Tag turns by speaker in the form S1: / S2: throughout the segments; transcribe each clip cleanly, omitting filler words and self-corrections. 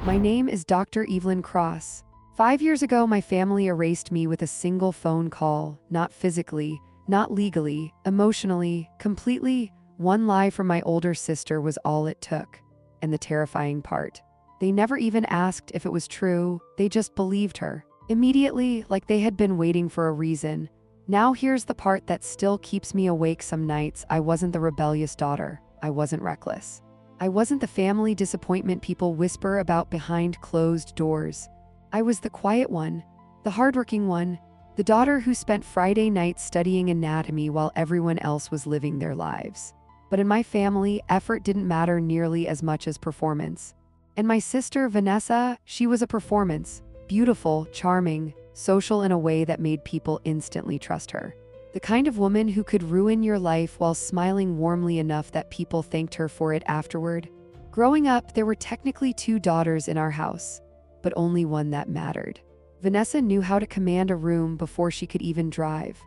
S1: My name is Dr. Evelyn Cross. 5 years ago, my family erased me with a single phone call, not physically, not legally, emotionally, completely. One lie from my older sister was all it took. And the terrifying part, they never even asked if it was true, they just believed her. Immediately, like they had been waiting for a reason. Now here's the part that still keeps me awake some nights. I wasn't the rebellious daughter. I wasn't reckless. I wasn't the family disappointment people whisper about behind closed doors. I was the quiet one, the hardworking one, the daughter who spent Friday nights studying anatomy while everyone else was living their lives. But in my family, effort didn't matter nearly as much as performance. And my sister, Vanessa, she was a performance. Beautiful, charming, social in a way that made people instantly trust her. The kind of woman who could ruin your life while smiling warmly enough that people thanked her for it afterward. Growing up, there were technically 2 daughters in our house, but only one that mattered. Vanessa knew how to command a room before she could even drive.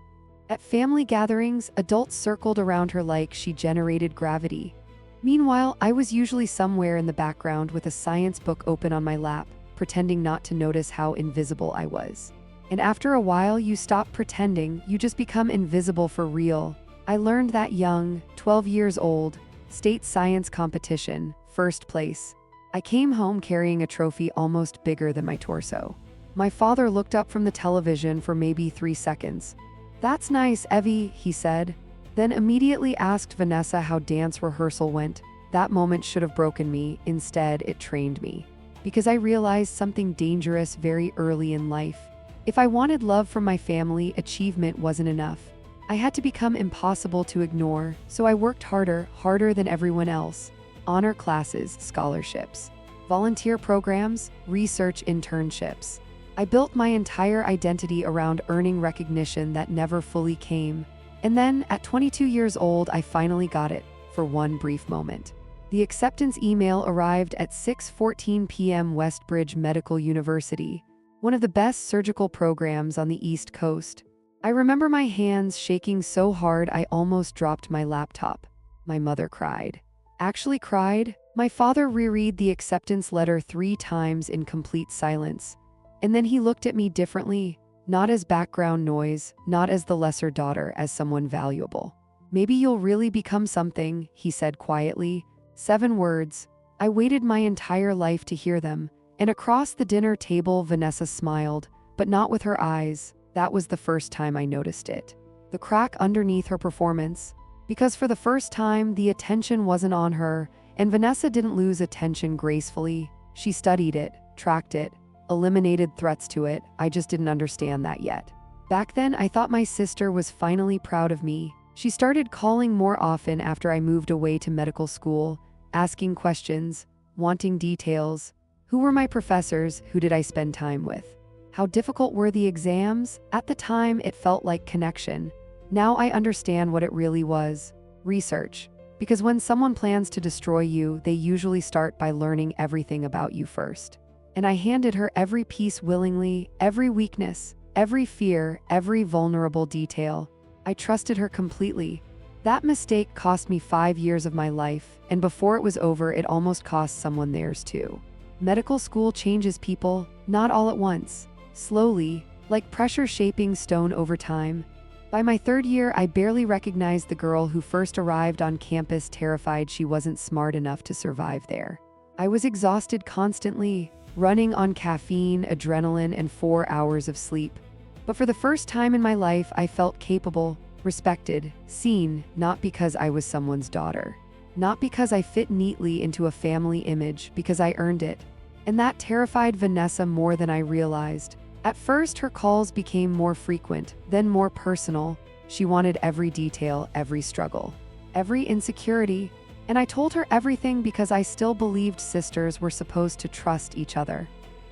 S1: At family gatherings, adults circled around her like she generated gravity. Meanwhile, I was usually somewhere in the background with a science book open on my lap, pretending not to notice how invisible I was. And after a while, you stop pretending, you just become invisible for real. I learned that young, 12 years old, state science competition, first place. I came home carrying a trophy almost bigger than my torso. My father looked up from the television for maybe 3 seconds. "That's nice, Evie," he said, then immediately asked Vanessa how dance rehearsal went. That moment should have broken me. Instead, it trained me. Because I realized something dangerous very early in life. If I wanted love from my family, achievement wasn't enough. I had to become impossible to ignore, so I worked harder than everyone else. Honor classes, scholarships, volunteer programs, research internships. I built my entire identity around earning recognition that never fully came. And then, at 22 years old, I finally got it, for one brief moment. The acceptance email arrived at 6:14 p.m. Westbridge Medical University, one of the best surgical programs on the East Coast. I remember my hands shaking so hard I almost dropped my laptop. My mother cried. Actually cried. My father reread the acceptance letter 3 times in complete silence. And then he looked at me differently, not as background noise, not as the lesser daughter, as someone valuable. "Maybe you'll really become something," he said quietly. 7 words. I waited my entire life to hear them. And across the dinner table, Vanessa smiled, but not with her eyes. That was the first time I noticed it. The crack underneath her performance. Because for the first time, the attention wasn't on her, and Vanessa didn't lose attention gracefully. She studied it, tracked it, eliminated threats to it. I just didn't understand that yet. Back then, I thought my sister was finally proud of me. She started calling more often after I moved away to medical school, asking questions, wanting details. Who were my professors? Who did I spend time with? How difficult were the exams? At the time, it felt like connection. Now I understand what it really was. Research. Because when someone plans to destroy you, they usually start by learning everything about you first. And I handed her every piece willingly, every weakness, every fear, every vulnerable detail. I trusted her completely. That mistake cost me 5 years of my life, and before it was over, it almost cost someone theirs too. Medical school changes people, not all at once. Slowly, like pressure shaping stone over time. By my 3rd year, I barely recognized the girl who first arrived on campus, terrified she wasn't smart enough to survive there. I was exhausted constantly, running on caffeine, adrenaline, and 4 hours of sleep. But for the first time in my life, I felt capable, respected, seen, not because I was someone's daughter. Not because I fit neatly into a family image, because I earned it. And that terrified Vanessa more than I realized. At first, her calls became more frequent, then more personal. She wanted every detail, every struggle, every insecurity. And I told her everything because I still believed sisters were supposed to trust each other.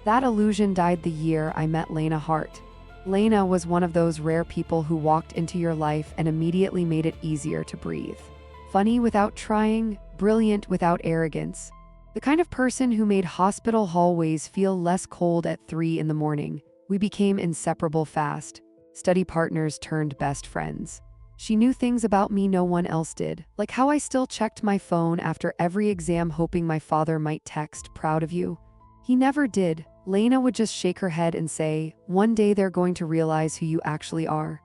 S1: That illusion died the year I met Lena Hart. Lena was one of those rare people who walked into your life and immediately made it easier to breathe. Funny without trying, brilliant without arrogance. The kind of person who made hospital hallways feel less cold at 3 in the morning. We became inseparable fast. Study partners turned best friends. She knew things about me no one else did, like how I still checked my phone after every exam hoping my father might text, "Proud of you." He never did. Lena would just shake her head and say, "One day they're going to realize who you actually are."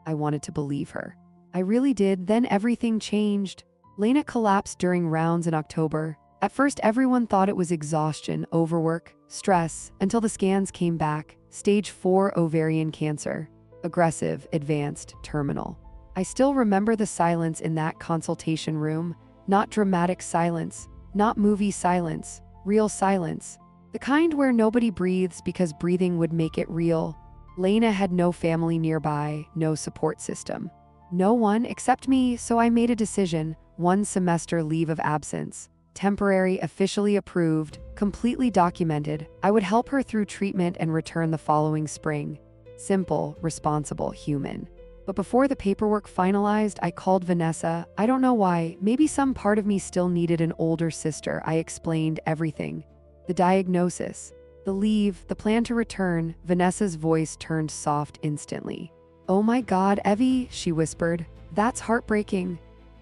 S1: I wanted to believe her. I really did. Then everything changed. Lena collapsed during rounds in October. At first, everyone thought it was exhaustion, overwork, stress, until the scans came back. Stage 4 ovarian cancer. Aggressive, advanced, terminal. I still remember the silence in that consultation room. Not dramatic silence, not movie silence, real silence. The kind where nobody breathes because breathing would make it real. Lena had no family nearby, no support system. No one except me, so I made a decision: 1 semester leave of absence. Temporary, officially approved, completely documented. I would help her through treatment and return the following spring. Simple, responsible, human. But before the paperwork finalized, I called Vanessa. I don't know why, maybe some part of me still needed an older sister. I explained everything. The diagnosis, the leave, the plan to return. Vanessa's voice turned soft instantly. "Oh my God, Evie," she whispered. "That's heartbreaking."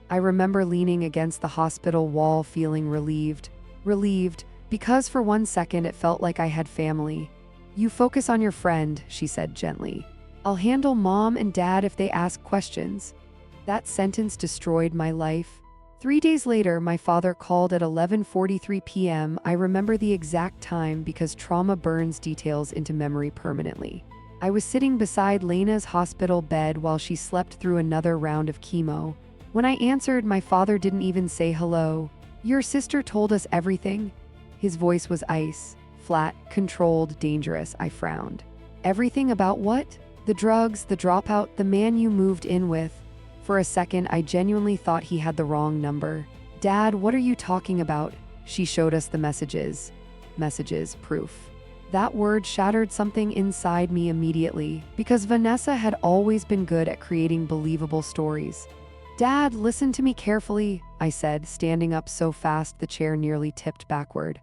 S1: I remember leaning against the hospital wall feeling relieved. Relieved, because for 1 second it felt like I had family. "You focus on your friend," she said gently. "I'll handle mom and dad if they ask questions." That sentence destroyed my life. 3 days later, my father called at 11:43 p.m. I remember the exact time because trauma burns details into memory permanently. I was sitting beside Lena's hospital bed while she slept through another round of chemo. When I answered, my father didn't even say hello. "Your sister told us everything?" His voice was ice, flat, controlled, dangerous. I frowned. "Everything about what?" "The drugs, the dropout, the man you moved in with." For a second, I genuinely thought he had the wrong number. "Dad, what are you talking about?" She showed us the messages. Messages, proof. That word shattered something inside me immediately, because Vanessa had always been good at creating believable stories. "Dad, listen to me carefully," I said, standing up so fast the chair nearly tipped backward.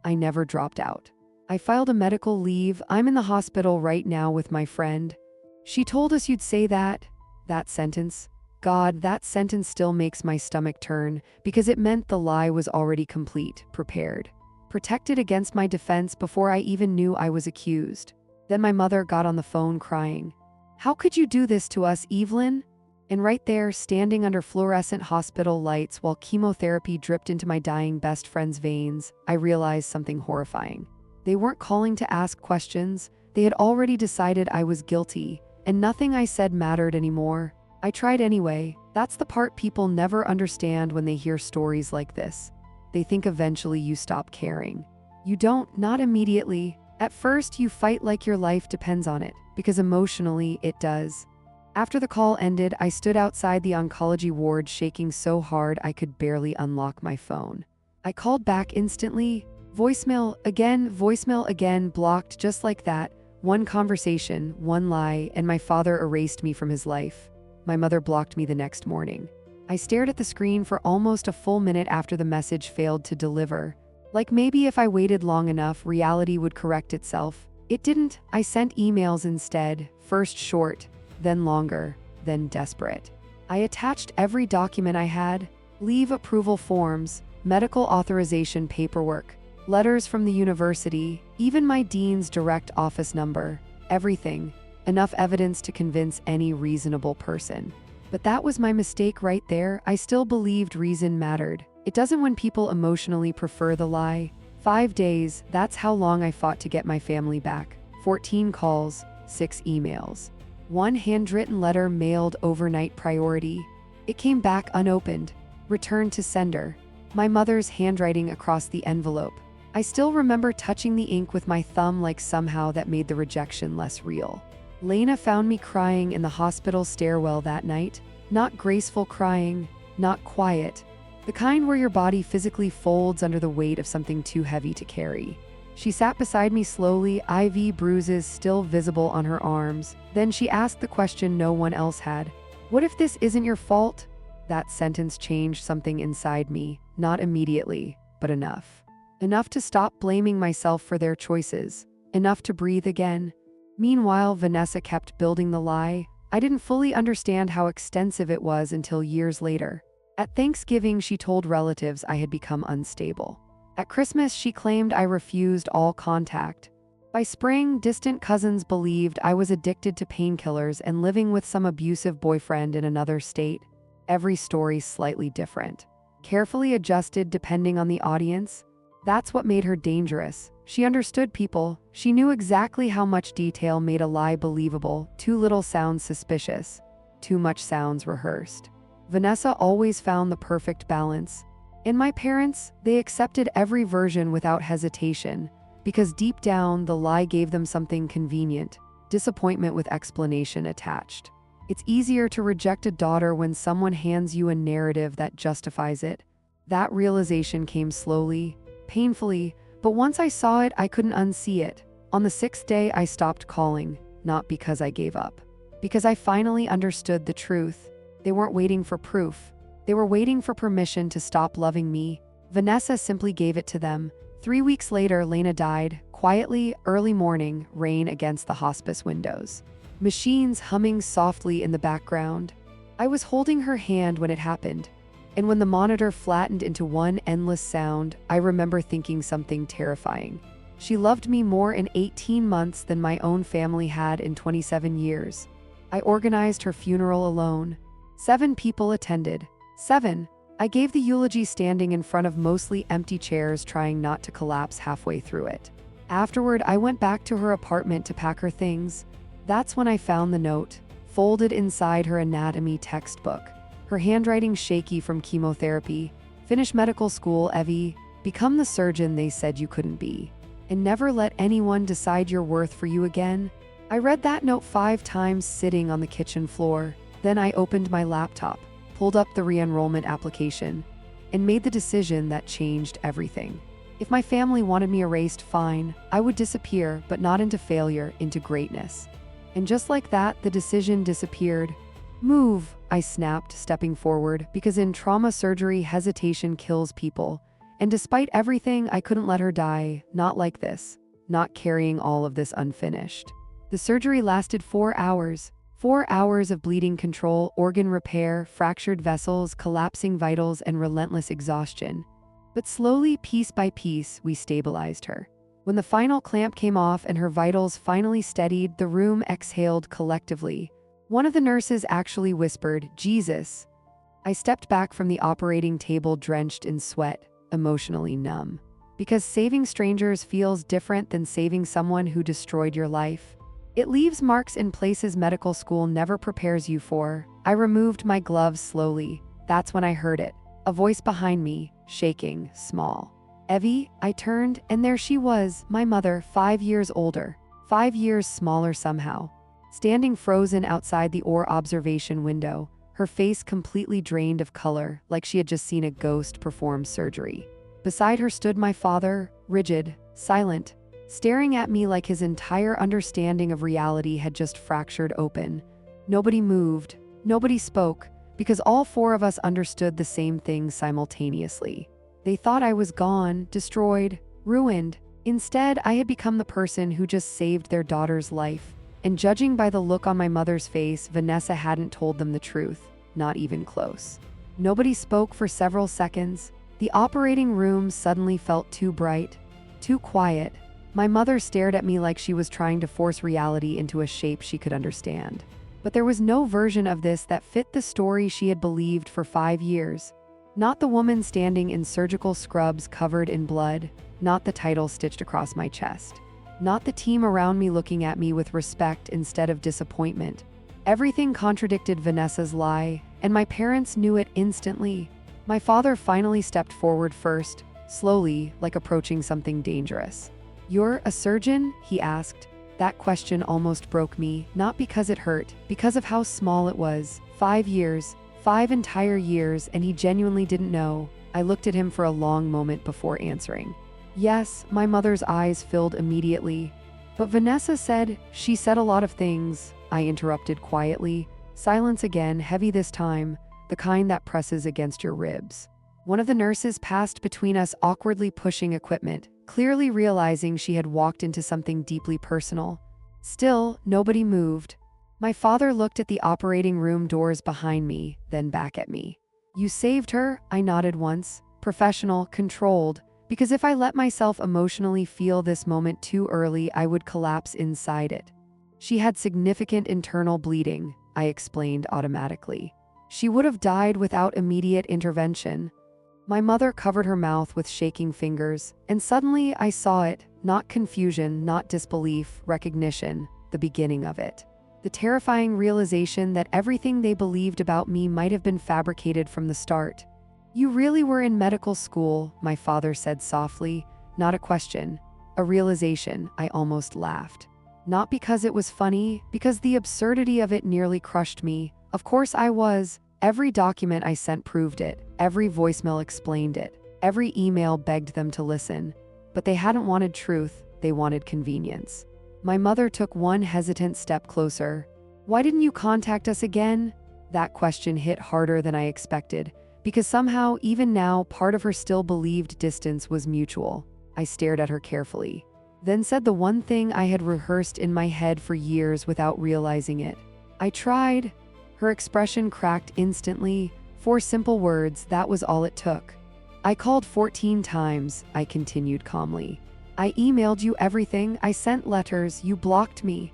S1: I never dropped out. "I filed a medical leave. I'm in the hospital right now with my friend." "She told us you'd say that." That sentence. God, that sentence still makes my stomach turn, because it meant the lie was already complete, prepared. Protected against my defense before I even knew I was accused. Then my mother got on the phone crying. "How could you do this to us, Evelyn?" And right there, standing under fluorescent hospital lights while chemotherapy dripped into my dying best friend's veins, I realized something horrifying. They weren't calling to ask questions. They had already decided I was guilty, and nothing I said mattered anymore. I tried anyway. That's the part people never understand when they hear stories like this. They think eventually you stop caring. You don't, not immediately. At first, you fight like your life depends on it, because emotionally, it does. After the call ended, I stood outside the oncology ward shaking so hard I could barely unlock my phone. I called back instantly. Voicemail again, blocked just like that. One conversation, one lie, and my father erased me from his life. My mother blocked me the next morning. I stared at the screen for almost a full minute after the message failed to deliver. Like maybe if I waited long enough, reality would correct itself. It didn't. I sent emails instead, first short, then longer, then desperate. I attached every document I had: leave approval forms, medical authorization paperwork, letters from the university, even my dean's direct office number, everything. Enough evidence to convince any reasonable person. But that was my mistake right there. I still believed reason mattered. It doesn't when people emotionally prefer the lie. 5 days, that's how long I fought to get my family back. 14 calls, 6 emails. 1 handwritten letter mailed overnight priority. It came back unopened. Returned to sender. My mother's handwriting across the envelope. I still remember touching the ink with my thumb like somehow that made the rejection less real. Lena found me crying in the hospital stairwell that night. Not graceful crying, not quiet. The kind where your body physically folds under the weight of something too heavy to carry. She sat beside me slowly, IV bruises still visible on her arms. Then she asked the question no one else had. "What if this isn't your fault?" That sentence changed something inside me, not immediately, but enough. Enough to stop blaming myself for their choices. Enough to breathe again. Meanwhile, Vanessa kept building the lie. I didn't fully understand how extensive it was until years later. At Thanksgiving, she told relatives I had become unstable. At Christmas, she claimed I refused all contact. By spring, distant cousins believed I was addicted to painkillers and living with some abusive boyfriend in another state. Every story slightly different. Carefully adjusted depending on the audience. That's what made her dangerous. She understood people. She knew exactly how much detail made a lie believable. Too little sounds suspicious. Too much sounds rehearsed. Vanessa always found the perfect balance. And my parents, they accepted every version without hesitation, because deep down, the lie gave them something convenient, disappointment with explanation attached. It's easier to reject a daughter when someone hands you a narrative that justifies it. That realization came slowly, painfully, but once I saw it, I couldn't unsee it. On the 6th day, I stopped calling, not because I gave up, because I finally understood the truth. They weren't waiting for proof. They were waiting for permission to stop loving me. Vanessa simply gave it to them. 3 weeks later, Lena died. Quietly, early morning, rain against the hospice windows. Machines humming softly in the background. I was holding her hand when it happened. And when the monitor flattened into one endless sound, I remember thinking something terrifying. She loved me more in 18 months than my own family had in 27 years. I organized her funeral alone. 7 people attended. 7. I gave the eulogy standing in front of mostly empty chairs, trying not to collapse halfway through it. Afterward, I went back to her apartment to pack her things. That's when I found the note, folded inside her anatomy textbook. Her handwriting shaky from chemotherapy. Finish medical school, Evie. Become the surgeon they said you couldn't be. And never let anyone decide your worth for you again. I read that note 5 times sitting on the kitchen floor. Then I opened my laptop, pulled up the re-enrollment application, and made the decision that changed everything. If my family wanted me erased, fine. I would disappear, but not into failure, into greatness. And just like that, the decision disappeared. Move, I snapped, stepping forward, because in trauma surgery, hesitation kills people. And despite everything, I couldn't let her die, not like this, not carrying all of this unfinished. The surgery lasted 4 hours. 4 hours of bleeding control, organ repair, fractured vessels, collapsing vitals, and relentless exhaustion. But slowly, piece by piece, we stabilized her. When the final clamp came off and her vitals finally steadied, the room exhaled collectively. One of the nurses actually whispered, "Jesus." I stepped back from the operating table drenched in sweat, emotionally numb. Because saving strangers feels different than saving someone who destroyed your life. It leaves marks in places medical school never prepares you for. I removed my gloves slowly. That's when I heard it. A voice behind me, shaking, small. "Evie," I turned, and there she was, my mother, 5 years older, 5 years smaller somehow. Standing frozen outside the OR observation window, her face completely drained of color, like she had just seen a ghost perform surgery. Beside her stood my father, rigid, silent, staring at me like his entire understanding of reality had just fractured open. Nobody moved, nobody spoke, because all 4 of us understood the same thing simultaneously. They thought I was gone, destroyed, ruined. Instead, I had become the person who just saved their daughter's life. And judging by the look on my mother's face, Vanessa hadn't told them the truth, not even close. Nobody spoke for several seconds. The operating room suddenly felt too bright, too quiet. My mother stared at me like she was trying to force reality into a shape she could understand. But there was no version of this that fit the story she had believed for 5 years. Not the woman standing in surgical scrubs covered in blood, not the title stitched across my chest. Not the team around me looking at me with respect instead of disappointment. Everything contradicted Vanessa's lie, and my parents knew it instantly. My father finally stepped forward first, slowly, like approaching something dangerous. "You're a surgeon?" he asked. That question almost broke me, not because it hurt, because of how small it was. 5 years, 5 entire years, and he genuinely didn't know. I looked at him for a long moment before answering. "Yes," my mother's eyes filled immediately. "But Vanessa said," "She said a lot of things," I interrupted quietly. Silence again, heavy this time, the kind that presses against your ribs. One of the nurses passed between us, awkwardly pushing equipment, clearly realizing she had walked into something deeply personal. Still, nobody moved. My father looked at the operating room doors behind me, then back at me. "You saved her?" I nodded once. Professional, controlled. because if I let myself emotionally feel this moment too early, I would collapse inside it. She had significant internal bleeding, I explained automatically. She would have died without immediate intervention. My mother covered her mouth with shaking fingers, and suddenly I saw it, not confusion, not disbelief, recognition, the beginning of it. The terrifying realization that everything they believed about me might have been fabricated from the start. "You really were in medical school," my father said softly, not a question, a realization. I almost laughed. Not because it was funny, because the absurdity of it nearly crushed me. Of course I was. Every document I sent proved it. Every voicemail explained it. Every email begged them to listen. But they hadn't wanted truth, they wanted convenience. My mother took one hesitant step closer. "Why didn't you contact us again?" That question hit harder than I expected, because somehow, even now, part of her still believed distance was mutual. I stared at her carefully, then said the one thing I had rehearsed in my head for years without realizing it. "I tried." Her expression cracked instantly. 4 simple words, that was all it took. "I called 14 times, I continued calmly. "I emailed you everything, I sent letters, you blocked me."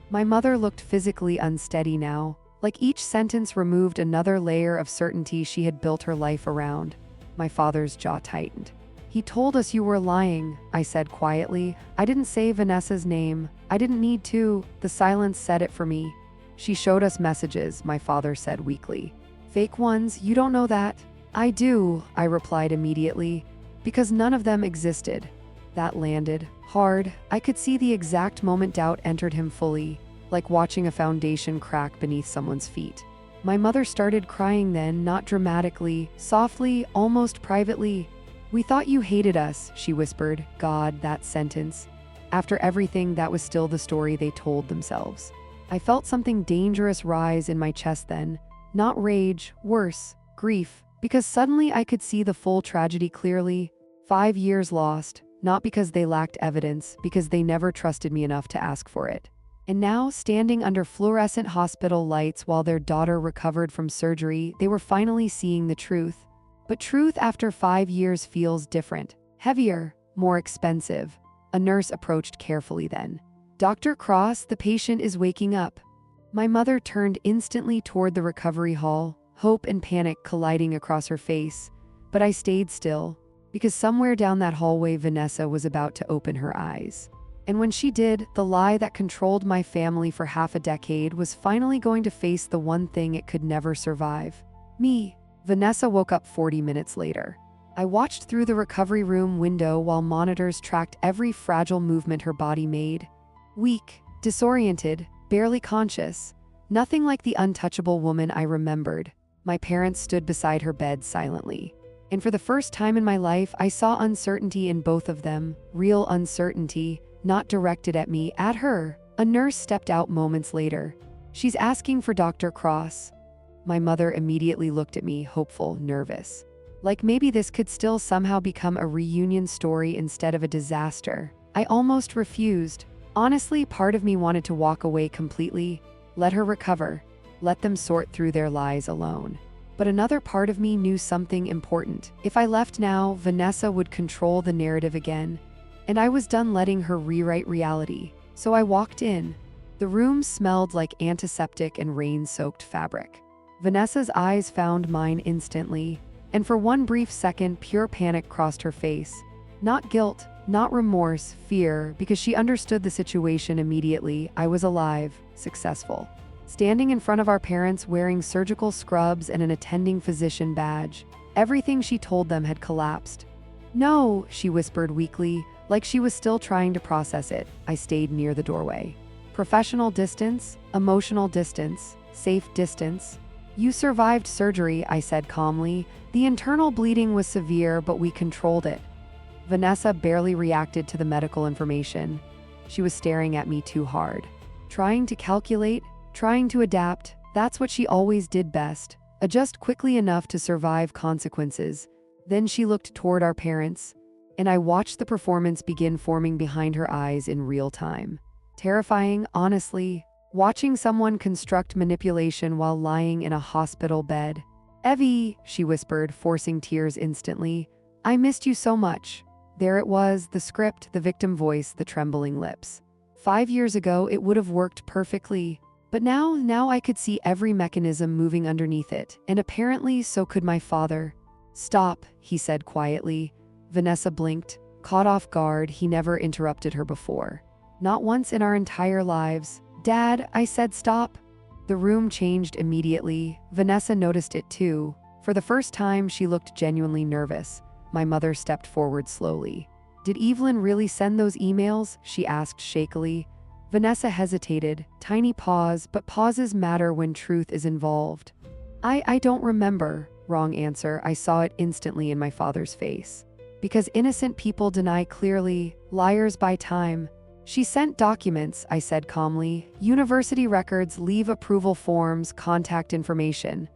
S1: My mother looked physically unsteady now, like each sentence removed another layer of certainty she had built her life around. My father's jaw tightened. "He told us you were lying," I said quietly. "I didn't say Vanessa's name. I didn't need to. The silence said it for me." "She showed us messages," my father said weakly. "Fake ones, you don't know that." "I do," I replied immediately, "because none of them existed." That landed hard. I could see the exact moment doubt entered him fully, like watching a foundation crack beneath someone's feet. My mother started crying then, not dramatically, softly, almost privately. "We thought you hated us," she whispered. God, that sentence. After everything, that was still the story they told themselves. I felt something dangerous rise in my chest then. Not rage, worse, grief, because suddenly I could see the full tragedy clearly. 5 years lost, not because they lacked evidence, because they never trusted me enough to ask for it. And now, standing under fluorescent hospital lights while their daughter recovered from surgery, they were finally seeing the truth. But truth after 5 years feels different, heavier, more expensive. A nurse approached carefully then. "Dr. Cross, the patient is waking up." My mother turned instantly toward the recovery hall, hope and panic colliding across her face. But I stayed still, because somewhere down that hallway Vanessa was about to open her eyes. And when she did, the lie that controlled my family for half a decade was finally going to face the one thing it could never survive. Me. Vanessa woke up 40 minutes later. I watched through the recovery room window while monitors tracked every fragile movement her body made. Weak, disoriented, barely conscious. Nothing like the untouchable woman I remembered. My parents stood beside her bed silently. And for the first time in my life, I saw uncertainty in both of them. Real uncertainty, not directed at me, at her. A nurse stepped out moments later. "She's asking for Dr. Cross." My mother immediately looked at me, hopeful, nervous. Like maybe this could still somehow become a reunion story instead of a disaster. I almost refused. Honestly, part of me wanted to walk away completely, let her recover, let them sort through their lies alone. But another part of me knew something important. If I left now, Vanessa would control the narrative again, and I was done letting her rewrite reality. So I walked in. The room smelled like antiseptic and rain-soaked fabric. Vanessa's eyes found mine instantly, and for one brief second, pure panic crossed her face. Not guilt, not remorse, fear, because she understood the situation immediately. I was alive, successful. Standing in front of our parents wearing surgical scrubs and an attending physician badge. Everything she told them had collapsed. "No," she whispered weakly, like she was still trying to process it. I stayed near the doorway. Professional distance, emotional distance, safe distance. "You survived surgery," I said calmly. "The internal bleeding was severe, but we controlled it." Vanessa barely reacted to the medical information. She was staring at me too hard. Trying to calculate, trying to adapt, that's what she always did best. Adjust quickly enough to survive consequences. Then she looked toward our parents, and I watched the performance begin forming behind her eyes in real time. Terrifying, honestly, watching someone construct manipulation while lying in a hospital bed. "Evie," she whispered, forcing tears instantly. "I missed you so much." There it was, the script, the victim voice, the trembling lips. 5 years ago, it would have worked perfectly. But now I could see every mechanism moving underneath it, and apparently so could my father. "Stop," he said quietly. Vanessa blinked, caught off guard. He never interrupted her before. Not once in our entire lives. "Dad," I said, "stop." The room changed immediately. Vanessa noticed it too. For the first time, she looked genuinely nervous. My mother stepped forward slowly. "Did Evelyn really send those emails?" she asked shakily. Vanessa hesitated. Tiny pause, but pauses matter when truth is involved. I don't remember." Wrong answer. I saw it instantly in my father's face. "Because innocent people deny clearly, liars buy time." "She sent documents," I said calmly. "University records, leave approval forms, contact information."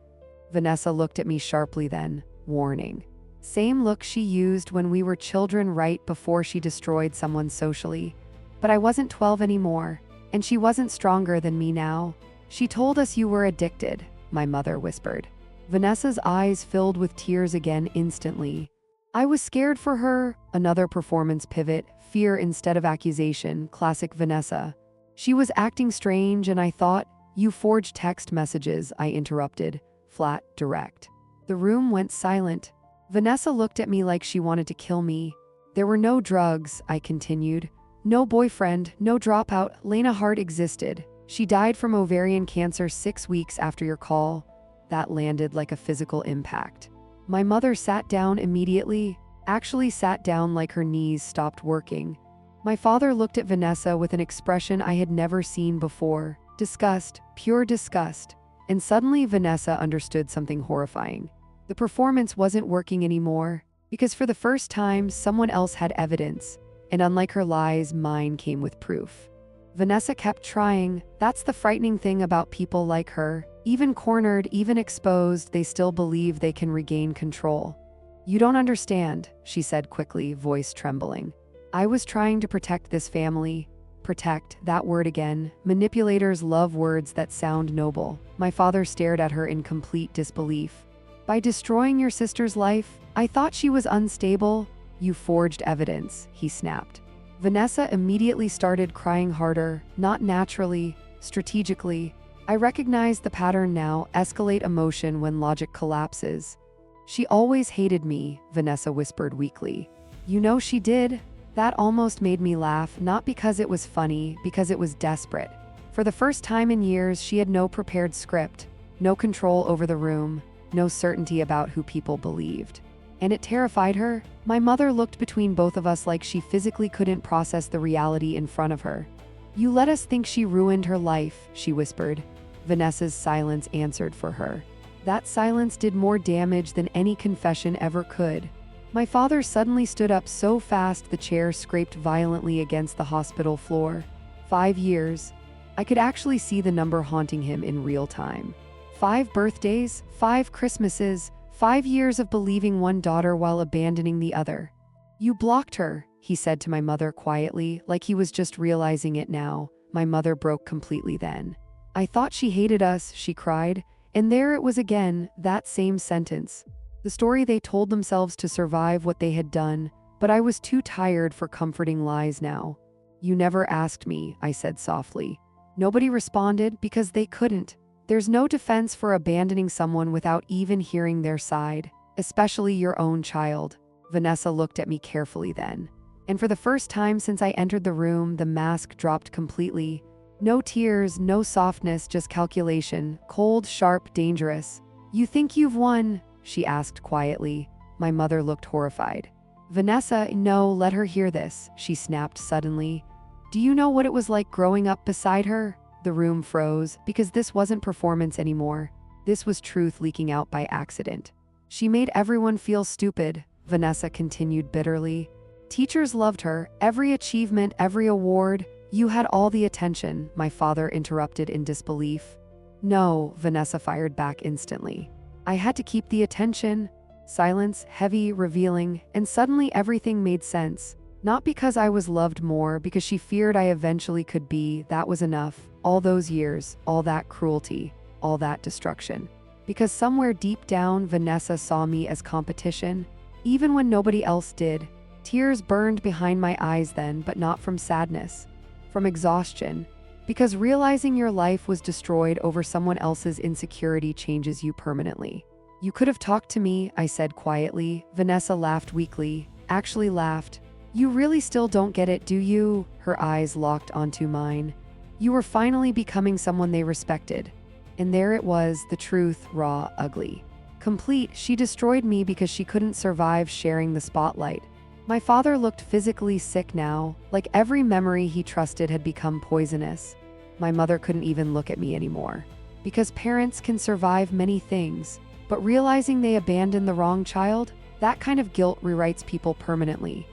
S1: Vanessa looked at me sharply then, warning. Same look she used when we were children right before she destroyed someone socially. But I wasn't 12 anymore, and she wasn't stronger than me now. "She told us you were addicted," my mother whispered. Vanessa's eyes filled with tears again instantly. I was scared for her. Another performance pivot, fear instead of accusation, classic Vanessa. She was acting strange and I thought, "You forged text messages," I interrupted, flat, direct. The room went silent. Vanessa looked at me like she wanted to kill me. "There were no drugs," I continued. "No boyfriend, no dropout. Lena Hart existed. She died from ovarian cancer 6 weeks after your call." That landed like a physical impact. My mother sat down immediately, actually sat down like her knees stopped working. My father looked at Vanessa with an expression I had never seen before. Disgust, pure disgust. And suddenly Vanessa understood something horrifying. The performance wasn't working anymore, because for the first time, someone else had evidence. And unlike her lies, mine came with proof. Vanessa kept trying. That's the frightening thing about people like her. Even cornered, even exposed, they still believe they can regain control. "You don't understand," she said quickly, voice trembling. "I was trying to protect this family." Protect, that word again. Manipulators love words that sound noble. My father stared at her in complete disbelief. "By destroying your sister's life? I thought she was unstable." "You forged evidence," he snapped. Vanessa immediately started crying harder, not naturally, strategically. I recognized the pattern now, escalate emotion when logic collapses. "She always hated me," Vanessa whispered weakly. "You know she did." That almost made me laugh, not because it was funny, because it was desperate. For the first time in years, she had no prepared script, no control over the room, no certainty about who people believed. And it terrified her. My mother looked between both of us like she physically couldn't process the reality in front of her. "You let us think she ruined her life," she whispered. Vanessa's silence answered for her. That silence did more damage than any confession ever could. My father suddenly stood up so fast the chair scraped violently against the hospital floor. 5 years. I could actually see the number haunting him in real time. 5 birthdays, 5 Christmases, 5 years of believing one daughter while abandoning the other. "You blocked her," he said to my mother quietly, like he was just realizing it now. My mother broke completely then. "I thought she hated us," she cried. And there it was again, that same sentence. The story they told themselves to survive what they had done, but I was too tired for comforting lies now. "You never asked me," I said softly. Nobody responded because they couldn't. There's no defense for abandoning someone without even hearing their side, especially your own child. Vanessa looked at me carefully then. And for the first time since I entered the room, the mask dropped completely. No tears, no softness, just calculation, cold, sharp, dangerous. "You think you've won?" she asked quietly. My mother looked horrified. "Vanessa, no, let her hear this," she snapped suddenly. "Do you know what it was like growing up beside her?" The room froze, because this wasn't performance anymore. This was truth leaking out by accident. "She made everyone feel stupid," Vanessa continued bitterly. "Teachers loved her, every achievement, every award. You had all the attention," my father interrupted in disbelief. "No," Vanessa fired back instantly. "I had to keep the attention." Silence, heavy, revealing, and suddenly everything made sense. Not because I was loved more, because she feared I eventually could be. That was enough. All those years, all that cruelty, all that destruction. Because somewhere deep down, Vanessa saw me as competition, even when nobody else did. Tears burned behind my eyes then, but not from sadness, from exhaustion, because realizing your life was destroyed over someone else's insecurity changes you permanently. You could have talked to me, I said quietly. Vanessa laughed weakly, actually laughed. You really still don't get it, do you? Her eyes locked onto mine. You were finally becoming someone they respected. And there it was, the truth, raw, ugly. Complete, she destroyed me because she couldn't survive sharing the spotlight. My father looked physically sick now, like every memory he trusted had become poisonous. My mother couldn't even look at me anymore. Because parents can survive many things, but realizing they abandoned the wrong child, that kind of guilt rewrites people permanently.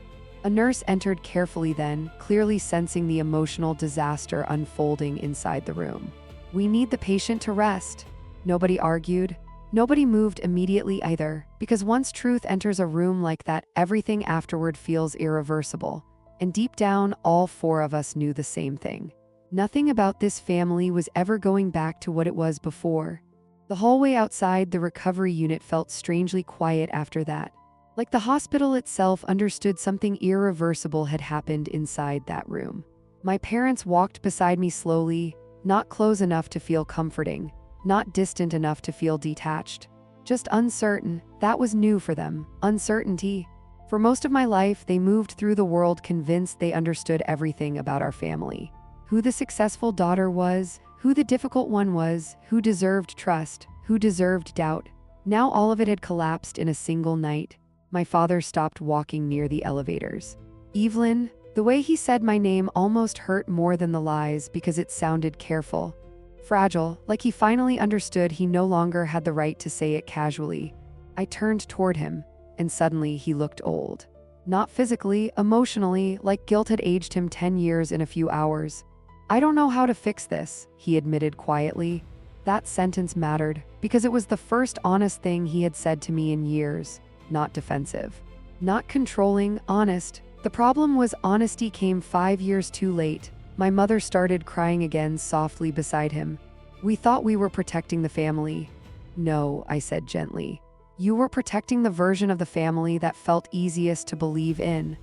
S1: A nurse entered carefully then, clearly sensing the emotional disaster unfolding inside the room. We need the patient to rest. Nobody argued. Nobody moved immediately either, because once truth enters a room like that, everything afterward feels irreversible. And deep down, all four of us knew the same thing. Nothing about this family was ever going back to what it was before. The hallway outside the recovery unit felt strangely quiet after that. Like the hospital itself understood something irreversible had happened inside that room. My parents walked beside me slowly, not close enough to feel comforting, not distant enough to feel detached. Just uncertain. That was new for them. Uncertainty. For most of my life, they moved through the world convinced they understood everything about our family. Who the successful daughter was, who the difficult one was, who deserved trust, who deserved doubt. Now all of it had collapsed in a single night. My father stopped walking near the elevators. Evelyn, the way he said my name almost hurt more than the lies because it sounded careful. Fragile, like he finally understood he no longer had the right to say it casually. I turned toward him, and suddenly he looked old. Not physically, emotionally, like guilt had aged him 10 years in a few hours. I don't know how to fix this, he admitted quietly. That sentence mattered, because it was the first honest thing he had said to me in years. Not defensive. Not controlling, honest. The problem was honesty came 5 years too late. My mother started crying again softly beside him. We thought we were protecting the family. No, I said gently. You were protecting the version of the family that felt easiest to believe in.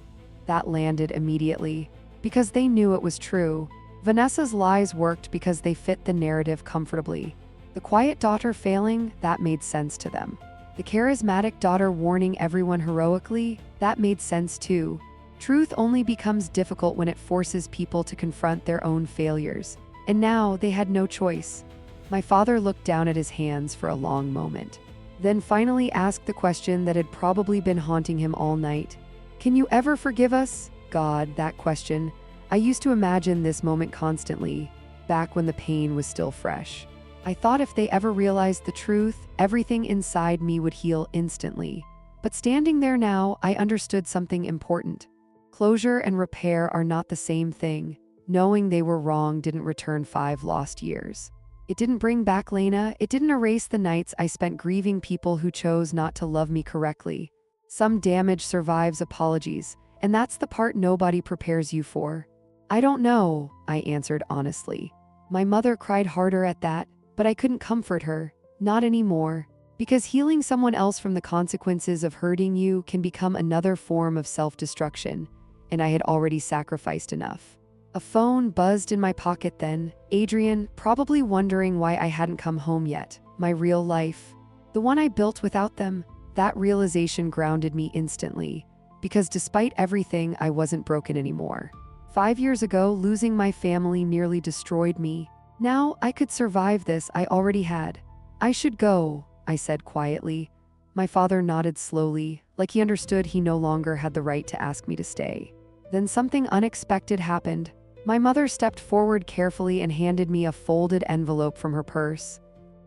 S1: That landed immediately, because they knew it was true. Vanessa's lies worked because they fit the narrative comfortably. The quiet daughter failing, that made sense to them. The charismatic daughter warning everyone heroically, that made sense too. Truth only becomes difficult when it forces people to confront their own failures. And now they had no choice. My father looked down at his hands for a long moment, then finally asked the question that had probably been haunting him all night. Can you ever forgive us? God, that question. I used to imagine this moment constantly, back when the pain was still fresh. I thought if they ever realized the truth, everything inside me would heal instantly. But standing there now, I understood something important. Closure and repair are not the same thing. Knowing they were wrong didn't return 5 lost years. It didn't bring back Lena. It didn't erase the nights I spent grieving people who chose not to love me correctly. Some damage survives apologies, and that's the part nobody prepares you for. I don't know, I answered honestly. My mother cried harder at that, but I couldn't comfort her. Not anymore. Because healing someone else from the consequences of hurting you can become another form of self-destruction. And I had already sacrificed enough. A phone buzzed in my pocket then. Adrian, probably wondering why I hadn't come home yet. My real life. The one I built without them. That realization grounded me instantly. Because despite everything, I wasn't broken anymore. 5 years ago, losing my family nearly destroyed me. Now, I could survive this. I already had. I should go, I said quietly. My father nodded slowly, like he understood he no longer had the right to ask me to stay. Then something unexpected happened. My mother stepped forward carefully and handed me a folded envelope from her purse.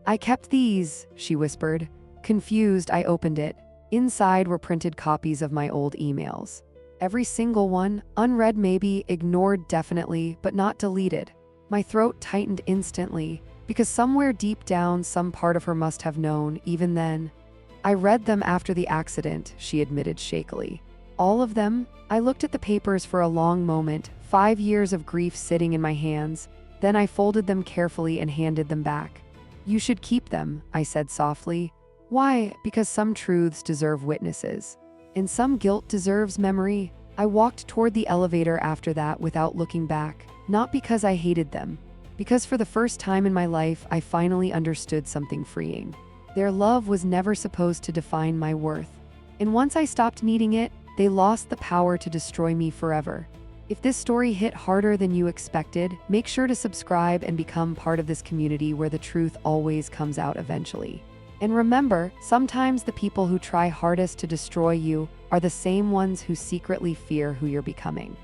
S1: I kept these, she whispered. Confused, I opened it. Inside were printed copies of my old emails. Every single one, unread maybe, ignored definitely, but not deleted. My throat tightened instantly, because somewhere deep down, some part of her must have known, even then. I read them after the accident, she admitted shakily. All of them? I looked at the papers for a long moment, 5 years of grief sitting in my hands. Then I folded them carefully and handed them back. You should keep them, I said softly. Why? Because some truths deserve witnesses. And some guilt deserves memory. I walked toward the elevator after that without looking back, not because I hated them, because for the first time in my life, I finally understood something freeing. Their love was never supposed to define my worth. And once I stopped needing it, they lost the power to destroy me forever. If this story hit harder than you expected, make sure to subscribe and become part of this community where the truth always comes out eventually. And remember, sometimes the people who try hardest to destroy you are the same ones who secretly fear who you're becoming.